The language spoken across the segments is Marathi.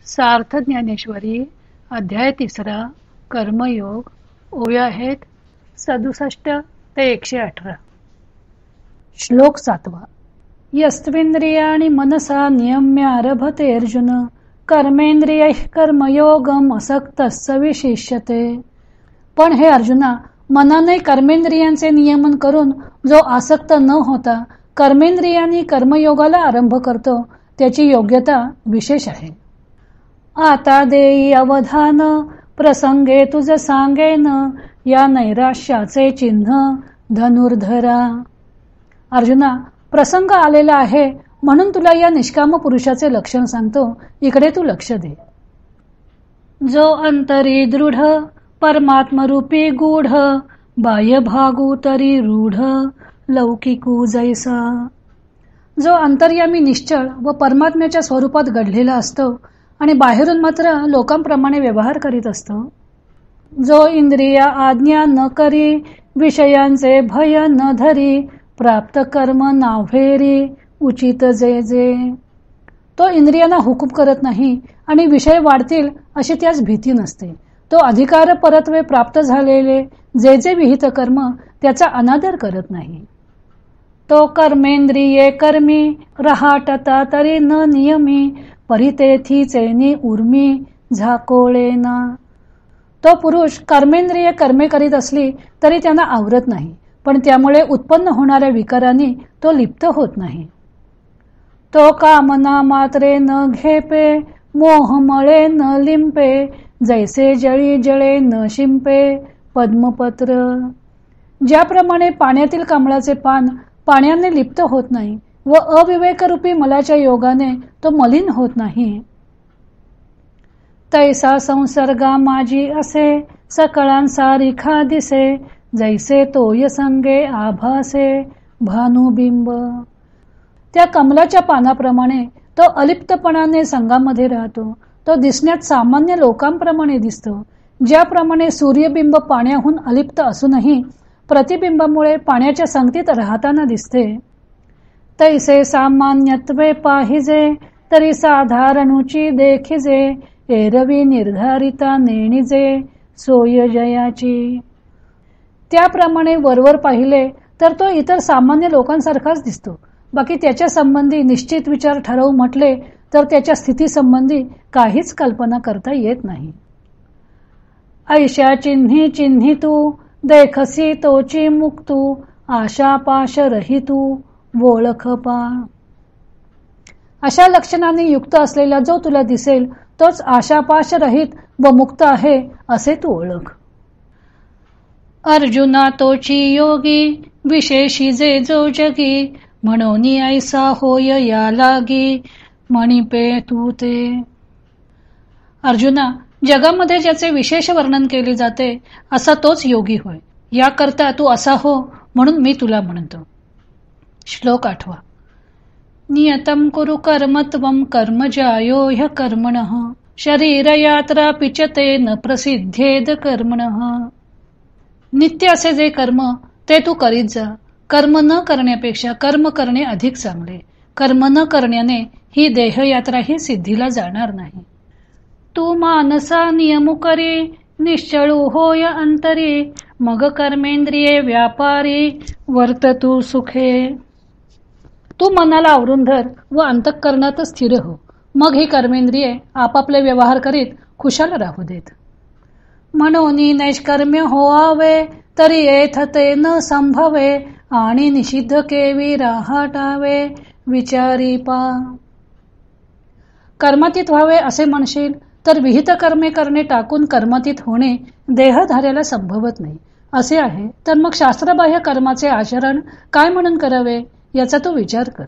सार्थ ज्ञानेश्वरी अध्याय 3 कर्मयोग ओव्या आहेत 67 ते 118. श्लोक 7. यस्त्विंद्रियाणि मनसा नियम्य आरभते अर्जुन कर्मेंद्रियैः कर्मयोगम असक्तस्य विशिष्यते. पण हे अर्जुना, मनाने कर्मेंद्रियांचे नियमन करून जो आसक्त न होता कर्मेंद्रियांनी कर्मयोगाला आरंभ करतो त्याची योग्यता विशेष आहे. आता देई अवधान प्रसंगे तुझ सांगेन या नैराश्याचे चिन्ह धनुर्धरा. अर्जुना, प्रसंग आलेला आहे म्हणून तुला या निष्काम पुरुषाचे लक्षण सांगतो. इकडे तू लक्ष दे. जो अंतरी दृढ परमात्मरूपी गूढ बाह्य भागू तरी रूढ लौकिकू जैसा. जो अंतर्यामी निश्चळ व परमात्म्याच्या स्वरूपात घडलेला असतो आणि बाहेरून मात्र लोकांप्रमाणे व्यवहार करीत असतो. जो इंद्रिया आज्ञा न करी विषयांचे भय न धरी प्राप्त कर्म नाव्हेरी उचित जे जे. तो इंद्रियांना हुकूम करत नाही आणि विषय वाढतील अशी त्यास भीती नसते. तो अधिकार परत्वे प्राप्त झालेले जे जे विहित कर्म त्याचा अनादर करत नाही. तो कर्मेंद्रिये कर्मी रहाटता तरी न नियमी परितेथीचेनी उर्मी झाकोळेना. तो पुरुष कर्मेंद्रिय कर्मे करीत असली तरी त्यांना आवरत नाही, पण त्यामुळे उत्पन्न होणाऱ्या विकारांनी तो लिप्त होत नाही. तो कामना मात्रे न घेपे मोहमळे न लिंपे जैसे जळी जळे न शिंपे पद्मपत्र. ज्याप्रमाणे पाण्यातील कमळाचे पान पाण्याने लिप्त होत नाही व अविवेकरूपी मलाच्या योगाने तो मलिन होत नाही, तैसा संसर्गा माझी असे सकळांसारिखा दिसे जैसे तोय संगे आभासे भानुबिंब. त्या कमलाच्या पानाप्रमाणे तो अलिप्तपणाने संघामध्ये राहतो. तो दिसण्यात सामान्य लोकांप्रमाणे दिसतो. ज्याप्रमाणे सूर्यबिंब पाण्याहून अलिप्त असूनही प्रतिबिंबामुळे पाण्याच्या संगतीत राहताना दिसते, तैसे सामान्यत्वे पाहिजे तरी साधारणुची देखिजे एरवी निर्धारिता नेणिजे सोय जयाची. त्याप्रमाणे वरवर पाहिले तर तो इतर सामान्य लोकांसारखाच दिसतो. बाकी त्याच्या संबंधी निश्चित विचार ठरवू म्हटले तर त्याच्या स्थिती संबंधी काहीच कल्पना करता येत नाही. ऐशा चिन्ही चिन्ही तू देखसी तोची मुक्तू आशा पाश रहितू ओळख पा. अशा लक्षणाने युक्त असलेला जो तुला दिसेल तोच आशापाश रहित व मुक्त आहे असे तू ओळख. अर्जुना तोची योगी विशेषी जे जो जगी म्हणून ऐसा होय या लागी म्हणिपे तू ते. अर्जुना, जगामध्ये ज्याचे विशेष वर्णन केले जाते असा तोच योगी होय. याकरता तू असा हो म्हणून मी तुला म्हणतो. श्लोक 8. नियतम कुरु कर्मत्वम कर्मजायो ह्य कर्मणः शरीर यात्रा पिचते न प्रसिद्धेद कर्मणः. नित्य असे जे कर्म ते तू करीत जा. कर्म न करण्यापेक्षा कर्म करणे अधिक चांगले. कर्म न करण्याने ही देहयात्रा ही सिद्धीला जाणार नाही. तू मानसा नियमु करी निश्चळू होय अंतरी मग कर्मेंद्रिये व्यापारी वर्त तू सुखे. तू मनाला आवरून धर व अंतःकरणात स्थिर हो. मग ही कर्मेंद्रिये आपापले व्यवहार करीत खुशाल राहू देत. म्हणून नैष्कर्म्य होआवे तरी येथते न संभवे आणि निषिद्ध केवी राहाटावे विचारी पा. कर्मातीत व्हावे असे म्हणशील तर विहित कर्मे करणे टाकून कर्मातीत होणे देहधार्याला संभवत नाही असे आहे. तर मग शास्त्रबाह्य कर्माचे आचरण काय म्हणून करावे याचा तू विचार कर.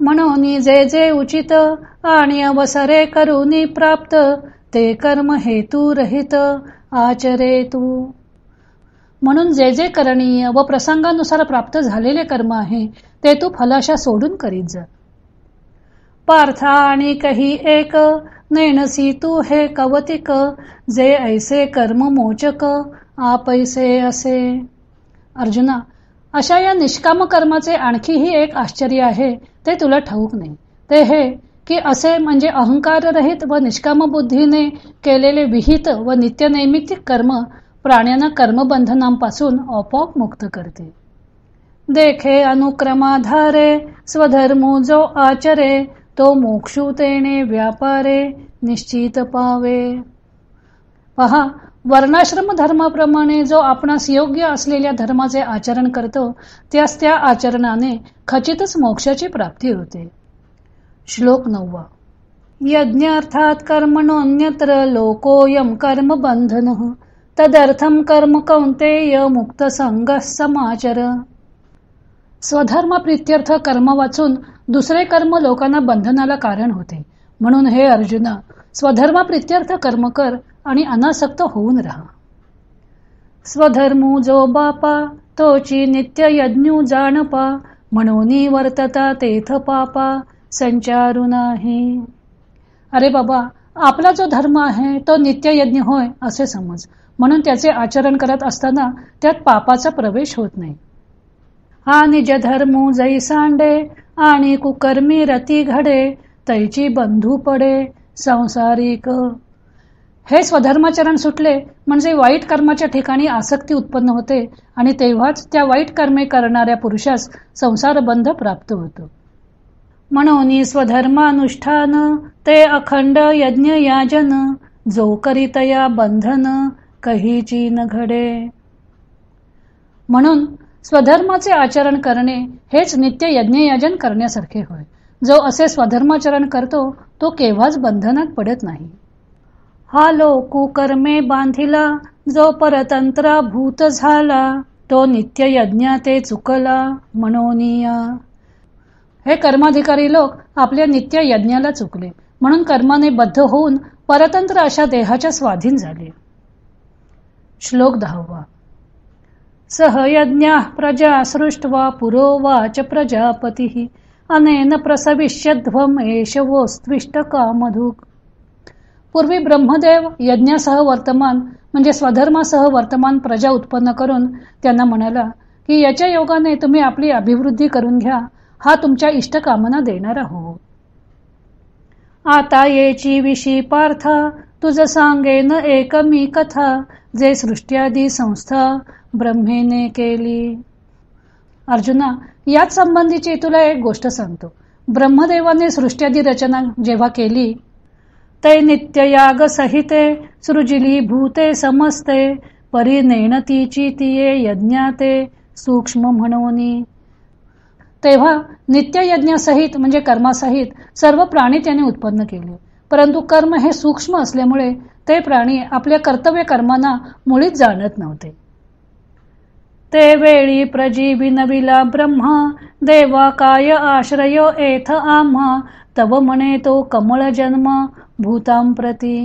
म्हणून जे जे उचित आणि अवसरे करूनी प्राप्त ते कर्म हेतू रहित आचरे तू. म्हणून जे जे करणीय व प्रसंगानुसार प्राप्त झालेले कर्म आहे ते तू फलाशा सोडून करीत जा. पार्था आणि काही एक नैनसी तू हे कवतिक जे ऐसे कर्म मोचक आपैसे असे. अर्जुना, अशा या निष्काम कर्माचे आणखीही एक आश्चर्य आहे ते तुला ठाऊक नाही. ते हे की असे म्हणजे अहंकाररहित व निष्काम बुद्धीने केलेले विहित व नित्यनैमित्तिक कर्म प्राण्यांना कर्मबंधनांपासून आपोआप मुक्त करते. देखे अनुक्रमाधारे स्वधर्मो जो आचरे तो मोक्षू तेने व्यापारे निश्चित पावे. पहा, वर्णाश्रम धर्माप्रमाणे जो आपणास योग्य असलेल्या धर्माचे आचरण करतो त्यास त्या आचरणाने खचितच मोक्षाची प्राप्ती होते. श्लोक 9. यज्ञार्थात कर्मणोऽन्यत्र लोकोऽयं कर्म बंधनः तदर्थम कर्म कौंतेय मुक्त संगः समाचर. स्वधर्म प्रित्यर्थ कर्म वाचून दुसरे कर्म लोकांना बंधनाला कारण होते. म्हणून हे अर्जुना, स्वधर्म प्रित्यर्थ कर्म कर आणि अनासक्त होऊन राहा. स्वधर्मू जो बापा तोची नित्य यज्ञू जाणपा म्हणून वर्तता तेथ पापा संचारू नाही. अरे बाबा, आपला जो धर्म आहे तो नित्य यज्ञ होय असे समज. म्हणून त्याचे आचरण करत असताना त्यात पापाचा प्रवेश होत नाही. हा निज धर्मू जै सांडे आणि कुकर्मी रती घडे तैची बंधू पडे संसारिक. हे स्वधर्माचरण सुटले म्हणजे वाईट कर्माच्या ठिकाणी आसक्ती उत्पन्न होते आणि तेव्हाच त्या वाईट कर्मे करणाऱ्या पुरुषास संसारबंध प्राप्त होतो. म्हणून स्वधर्मानुष्ठान ते अखंड यज्ञ याजन जो करीतया बंधन कहीची न घडे. म्हणून स्वधर्माचे आचरण करणे हेच नित्य यज्ञयाजन करण्यासारखे होय. जो असे स्वधर्माचरण करतो तो केव्हाच बंधनात पडत नाही. हा लोक कर्मे बांधिला जो परतंत्रा भूत झाला तो नित्य यज्ञा ते चुकला मनोनिया. हे कर्माधिकारी लोक आपल्या नित्य यज्ञाला चुकले म्हणून कर्माने बद्ध होऊन परतंत्र अशा देहाच्या स्वाधीन झाले. श्लोक 10. सहयज्ञ प्रजा सृष्ट्वा पुरोवाच प्रजापती अनेन प्रसविष्यध्वम एषवोस्त्विष्ट कामधुक. पूर्वी ब्रह्मदेव यज्ञासह वर्तमान म्हणजे स्वधर्मासह वर्तमान प्रजा उत्पन्न करून त्यांना म्हणाला की याच्या योगाने तुम्ही आपली अभिवृद्धी करून घ्या, हा तुमच्या इष्टकामना देणारा हो. आता येची विशी पार्थ तुझ सांगेन एक मी कथा जे सृष्ट्यादी संस्था ब्रह्मेने केली. अर्जुना, याच संबंधीची तुला एक गोष्ट सांगतो. ब्रह्मदेवाने सृष्ट्यादी रचना जेव्हा केली ते नित्य याग सहिते सृजिली भूते समस्ते परिनेणतीची तिये यज्ञाते सूक्ष्म म्हणूनी. तेव्हा नित्य यज्ञासहित म्हणजे कर्मासहित सर्व प्राणी त्याने उत्पन्न केले. परंतु कर्म हे सूक्ष्म असल्यामुळे ते प्राणी आपल्या कर्तव्य कर्मांना मुळीच जाणत नव्हते. ते वेळी प्रजीविनविला ब्रह्मा देवा काय आश्रय एथ आम्हा तव म्हणे तो कमळ जन्म भूतां प्रती.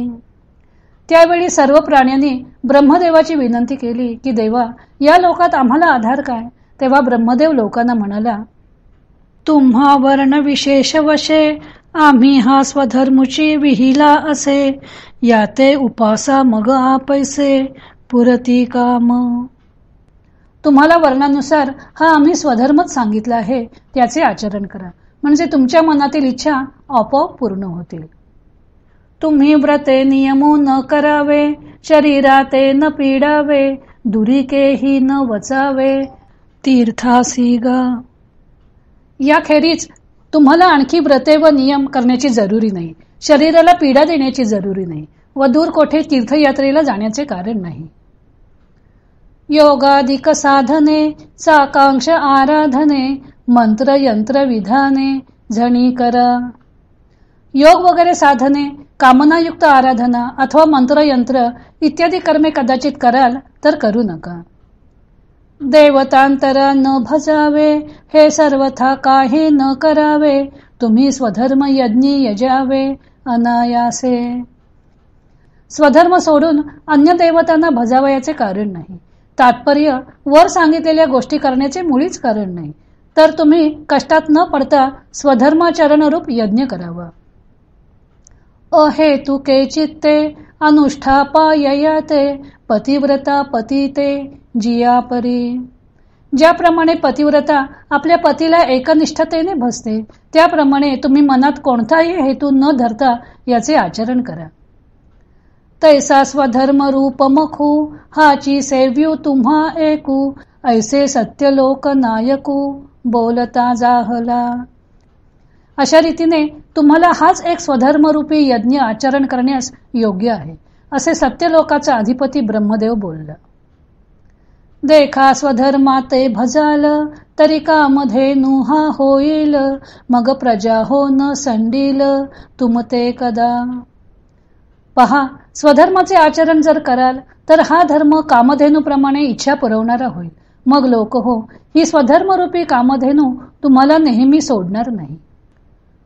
त्यावेळी सर्व प्राण्यांनी ब्रह्मदेवाची विनंती केली की देवा, या लोकात आम्हाला आधार काय. तेव्हा ब्रह्मदेव लोकांना म्हणाला, तुम्हा वर्ण विशेष वशे आम्ही हा स्वधर्मुची विहिला असे याते उपासा मग आपैसे पुरती काम. तुम्हाला वर्णानुसार हा आम्ही स्वधर्मच सांगितला आहे, त्याचे आचरण करा म्हणजे तुमच्या मनातील इच्छा आपोआप पूर्ण होतील. तुम्ही व्रते नियमो न करावे शरीराते न पीडावे दुरिकेही न वचावे तीर्थासी गा. याखेरीज तुम्हाला आणखी व्रते व नियम करण्याची जरुरी नाही, शरीराला पीडा देण्याची जरुरी नाही व दूर कोठे तीर्थयात्रेला जाण्याचे कारण नाही. योगाधिक साधने साकांक्ष आराधने मंत्र यंत्र विधाने झणी करा. योग वगैरे साधने, कामनायुक्त आराधना अथवा मंत्रयंत्र इत्यादी कर्मे कदाचित कराल तर करू नका. देवतांतरा न भजावे हे सर्वथा काही न करावे तुम्ही स्वधर्म यज्ञी यजावे अनायासे. स्वधर्म सोडून अन्य देवतांना भजावयाचे कारण नाही. तात्पर्य वर सांगितलेल्या गोष्टी करण्याचे मुळीच कारण नाही. तर तुम्ही कष्टात न पडता स्वधर्माचरण रूप यज्ञ करावा. अहेतुके चित्ते अनुष्ठापाययाते पतिव्रता पतिते जियापरी. ज्याप्रमाणे पतिव्रता आपल्या पतीला एकनिष्ठतेने भजते, त्याप्रमाणे तुम्ही मनात कोणताही हेतू न धरता याचे आचरण करा. तैसा स्वधर्म रूप मखू, हाची सेव्यू तुम्हा एकू, ऐसे सत्य लोक नायकू, बोलता जाहला. अशा रीतीने तुम्हाला हाच एक स्वधर्मरूपी यज्ञ आचरण करण्यास योग्य आहे, असे सत्यलोकाचा अधिपती ब्रह्मदेव बोलला. देखा स्वधर्मा ते भजाल, तरी कामधेनु हा होईल, मग प्रजा हो न संडील, तुमते कदा. पहा, स्वधर्माचे आचरण जर कराल तर हा धर्म कामधेनूप्रमाणे इच्छा पुरवणारा होईल. मग लोक हो, ही स्वधर्मरूपी कामधेनू तुम्हाला नेहमी सोडणार नाही.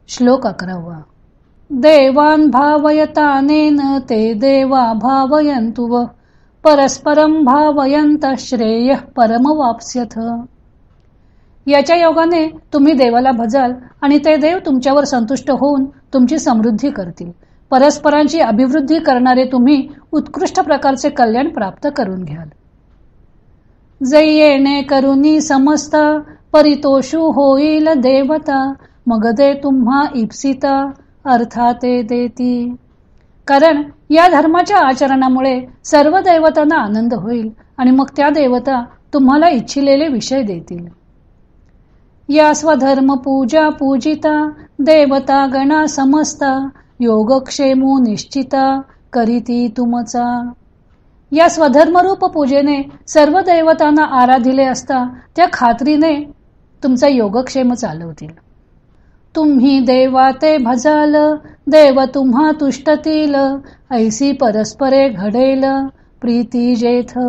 श्लोक 11. देवान भावयतानेन ते देवा भावयंतुव, परस्परम भावयंत श्रेय परमवाप्स्यथ. याच्या योगाने तुम्ही देवाला भजाल आणि ते देव तुमच्यावर संतुष्ट होऊन तुमची समृद्धी करतील. परस्परांची अभिवृद्धी करणारे तुम्ही उत्कृष्ट प्रकारचे कल्याण प्राप्त करून घ्याल. जैयेने करुनी समजता, परितोषू होईल देवता, मग दे तुम्हा इप्सिता, अर्थाते देती. कारण या धर्माच्या आचरणामुळे सर्व देवतांना आनंद होईल आणि मग त्या देवता तुम्हाला इच्छिलेले विषय देतील. या स्वधर्म पूजा पूजिता, देवता गणा समजता, योगक्षेमू निश्चिता, करीती तुमचा. या स्वधर्मरूप पूजेने सर्व देवतांना आराधिले असता त्या खात्रीने तुमचा योगक्षेम चालवतील. तुम्ही देवा ते भजाल, देव तुम्हा तुष्टतील, ऐसी परस्परे घडेल प्रीती जेथ.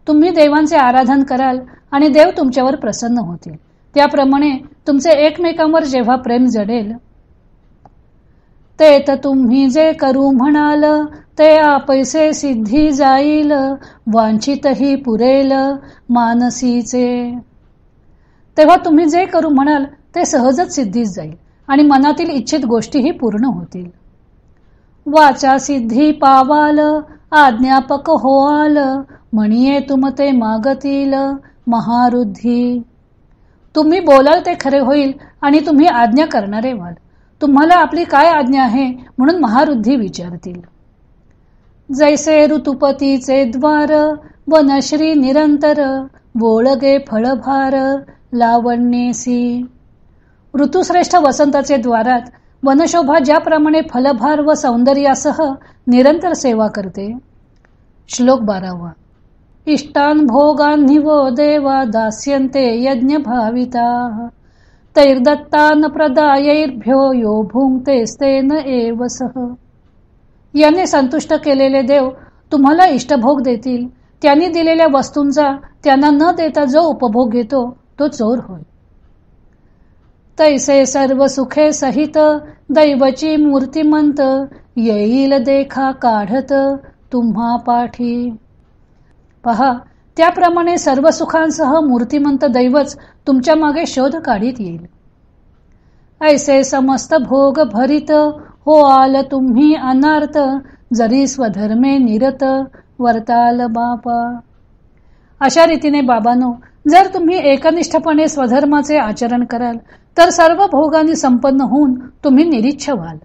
तुम्ही देवांचे आराधन कराल आणि देव तुमच्यावर प्रसन्न होतील. त्याप्रमाणे तुमचे एकमेकांवर जेव्हा प्रेम जडेल, ते तर तुम्ही जे करू म्हणाल, ते आपैसे सिद्धी जाईल, वांछितही पुरेल मानसीचे. तेव्हा तुम्ही जे करू म्हणाल ते सहजच सिद्धीस जाईल आणि मनातील इच्छित गोष्टीही पूर्ण होतील. वाचा सिद्धी पावाल, आज्ञापक होआल, म्हणिये तुमते मागतील महारुद्धी. तुम्ही बोलाल ते खरे होईल आणि तुम्ही आज्ञा करणारे व्हाल. तुम्हाला आपली काय आज्ञा आहे म्हणून महारुद्धी विचारतील. जैसे ऋतुपतीचे द्वार, वनश्री निरंतर, वोळगे फळभार लावण्येसी. ऋतुश्रेष्ठ वसंताचे द्वारात वनशोभा ज्याप्रमाणे फलभार व सौंदर्यासह निरंतर सेवा करते. श्लोक 12. इष्टान भोगान् वो देवा दास्यन्ते यज्ञ भाविता, तैर्दत्तान प्रदायैर्भ्यो यो भुंक्तेस्तेन एव सह. याने संतुष्ट केलेले देव तुम्हाला इष्टभोग देतील. त्यांनी दिलेल्या वस्तूंचा त्यांना न देता जो उपभोग घेतो तो चोर होय. तैसे सर्व सुखे सहित, दैवची मूर्तिमंत, येईल देखा काढत तुम्हा पाठी. पहा, त्याप्रमाणे सर्व सुखांसह मूर्तिमंत दैवच तुमच्या मागे शोध काढीत येईल. ऐसे समस्त भोग भरित, हो आल तुम्ही अनार्थ, जरी स्वधर्मे निरत, वर्ताल बापा. अशा रीतीने बाबांनो, जर तुम्ही एकनिष्ठपणे स्वधर्माचे आचरण कराल तर सर्व भोगांनी संपन्न होऊन तुम्ही निरीच्छ व्हाल.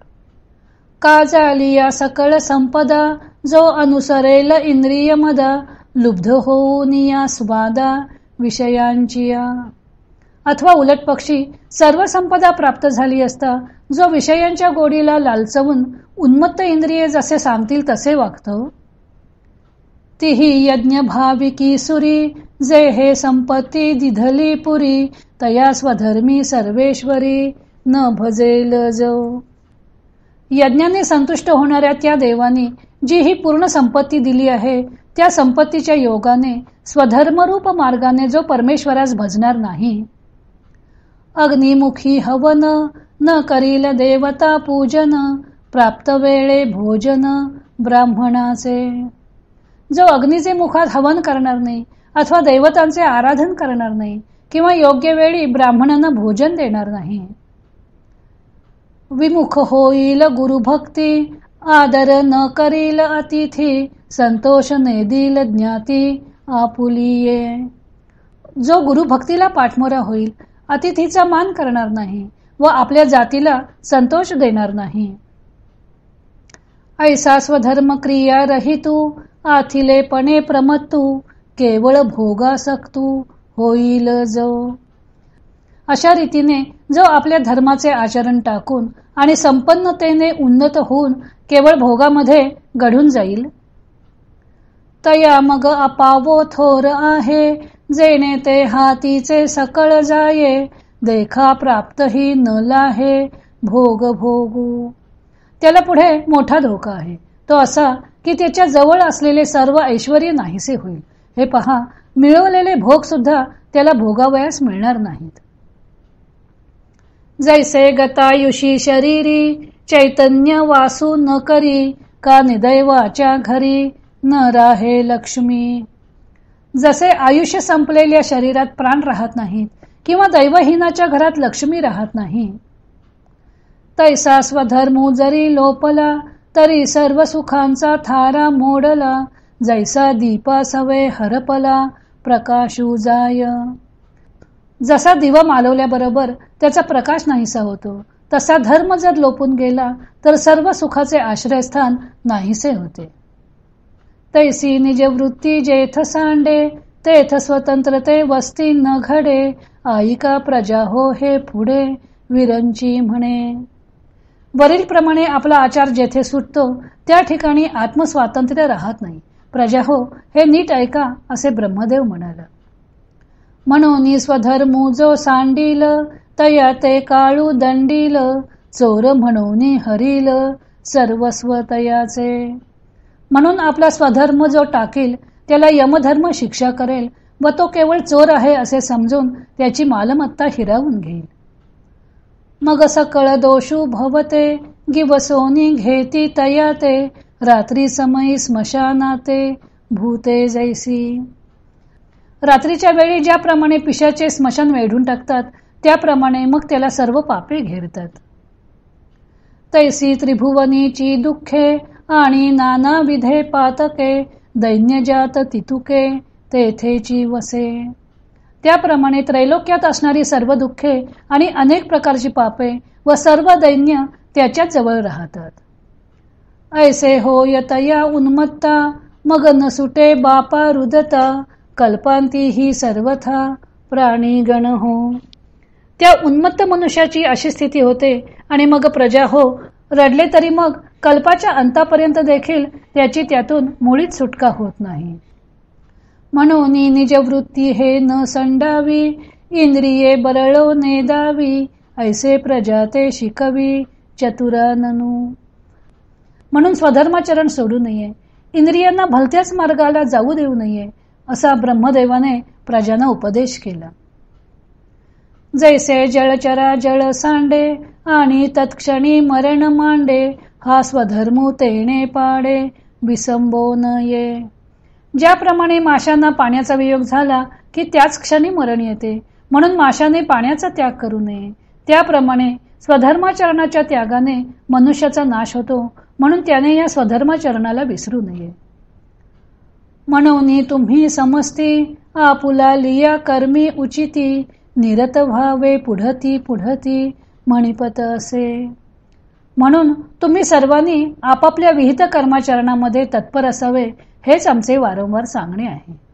का झाली या सकळ संपदा, जो अनुसरेल इंद्रिय मदा, लुब्ध होऊन या स्वादा विषयांची. अथवा उलट पक्षी, सर्व संपदा प्राप्त झाली असता जो विषयांच्या गोडीला लालचवून उन्मत्त इंद्रिये जसे सांगतील तसे वागतो. तिही यज्ञ भाविकी सुरी, जे हे संपत्ती दिधली पुरी, तया स्वधर्मी सर्वेश्वरी न भजेल जो. यज्ञाने संतुष्ट होणाऱ्या त्या देवानी जी ही पूर्ण संपत्ती दिली आहे, त्या संपत्तीच्या योगाने स्वधर्मरूप मार्गाने जो परमेश्वरास भजणार नाही. अग्निमुखी हवन, न करील देवता पूजन, प्राप्त वेळे भोजन ब्राह्मणाचे. जो अग्नीचे मुखात हवन करणार नाही अथवा देवतांचे आराधन करणार नाही किंवा योग्य वेळी ब्राह्मणांना भोजन देणार नाही. विमुख होईल गुरुभक्ती, आदर न करील अतिथी, संतोष नेदील ज्ञाती आपुलिये. जो गुरुभक्तीला पाठमोरा होईल, अतिथीचा मान करणार नाही व आपल्या जातीला संतोष देणार नाही. ऐसा स्वधर्म क्रिया रहितू, आथिलेपणे प्रमत्तू, केवळ भोगासक्तू होईल जो. अशा रीतीने जो आपल्या धर्माचे आचरण टाकून आणि संपन्नतेने उन्नत होऊन केवळ भोगामध्ये गढून जाईल, तया मग अपावो थोर आहे, जेणे ते हातीचे सकळ जाये, देखा प्राप्त ही न लाहे, भोग भोगू. त्याला पुढे मोठा धोका आहे, तो असा की त्याच्या जवळ असलेले सर्व ऐश्वर्य नाहीसे होईल. हे पहा, मिळवलेले भोग सुद्धा त्याला भोगावयास मिळणार नाहीत. जैसे गतायुषी शरीरी, चैतन्य वासू न करी, का निदैवाच्या घरी न राहे लक्ष्मी. जसे आयुष्य संपलेल्या शरीरात प्राण राहत नाहीत किंवा दैवहीनाच्या घरात लक्ष्मी राहत नाही, तैसा स्वधर्मू जरी लोपला, तरी सर्व सुखांचा थारा मोडला, जैसा दीपा सवे हरपला, प्रकाशू जाय. जसा दिवा मालवल्याबरोबर त्याचा प्रकाश नाहीसा होतो, तसा धर्म जर लोपून गेला तर सर्व सुखाचे आश्रयस्थान नाहीसे होते. तैसी निज वृत्ती जेथ सांडे, तेथ स्वतंत्रते वस्ती न घडे, आईका प्रजा हो हे पुढे विरंची म्हणे. वरील प्रमाणे आपला आचार जेथे सुटतो त्या ठिकाणी आत्मस्वातंत्र्य राहत नाही. प्रजा हो, हे नीट ऐका, असे ब्रह्मदेव म्हणाला. म्हणून स्वधर्मू जो सांडील, तया ते काळू दंडील, चोर म्हणून हरील सर्वस्व तयाचे. म्हणून आपला स्वधर्म जो टाकील त्याला यमधर्म शिक्षा करेल व तो केवळ चोर आहे असे समजून त्याची मालमत्ता हिरावून घेईल. मग सकळ दोषू भवते, गिवसोनी घेती तयाते, रात्री समयी स्मशानाते भूते जैसी. रात्रीच्या वेळी ज्याप्रमाणे पिशाचे स्मशान वेढून टाकतात, त्याप्रमाणे मग त्याला सर्व पापे घेरतात. तैसी त्रिभुवनीची दुःखे आणि नाना विधे पातके, दैन्यजात तितुके तेथेची वसे. त्याप्रमाणे त्रैलोक्यात असणारी सर्व दुःखे आणि अनेक प्रकारची पापे व सर्व दैन्य त्याच्याच जवळ राहतात. ऐसे होय तया उन्मत्ता, मग न सुटे बापा रुदता, कल्पांती ही सर्वथा प्राणीगण हो. त्या उन्मत्त मनुष्याची अशी स्थिती होते आणि मग प्रजा हो, रडले तरी मग कल्पाच्या अंतापर्यंत देखील त्याची त्यातून मुळीच सुटका होत नाही. म्हणून निज वृत्ती हे न संडावी, इंद्रिये बरळो नेदावी, ऐसे प्रजा ते शिकवी चतुराननु. म्हणून स्वधर्माचरण सोडू नये, इंद्रियांना भलत्याच मार्गाला जाऊ देऊ नये, असा ब्रह्मदेवाने प्रजांना उपदेश केला. जैसे जळचरा जळ सांडे, आणि तत्क्षणी मरण मांडे, हा स्वधर्मू तेणे पाडे, विसंबो न ये. ज्याप्रमाणे माशांना पाण्याचा वियोग झाला की त्याच क्षणी मरण येते, म्हणून माशाने पाण्याचा त्याग करू नये, त्याप्रमाणे स्वधर्माचरणाच्या त्यागाने मनुष्याचा नाश होतो, म्हणून त्याने या स्वधर्माचरणाला विसरू नये. म्हणून तुम्ही समजती, आपुला लिया कर्मी उचिती, निरत व्हावे पुढती पुढती मणिपत असे. म्हणून तुम्ही सर्वांनी आपापल्या विहित कर्माचरणामध्ये तत्पर असावे, हेच आमचे वारंवार सांगणे आहे.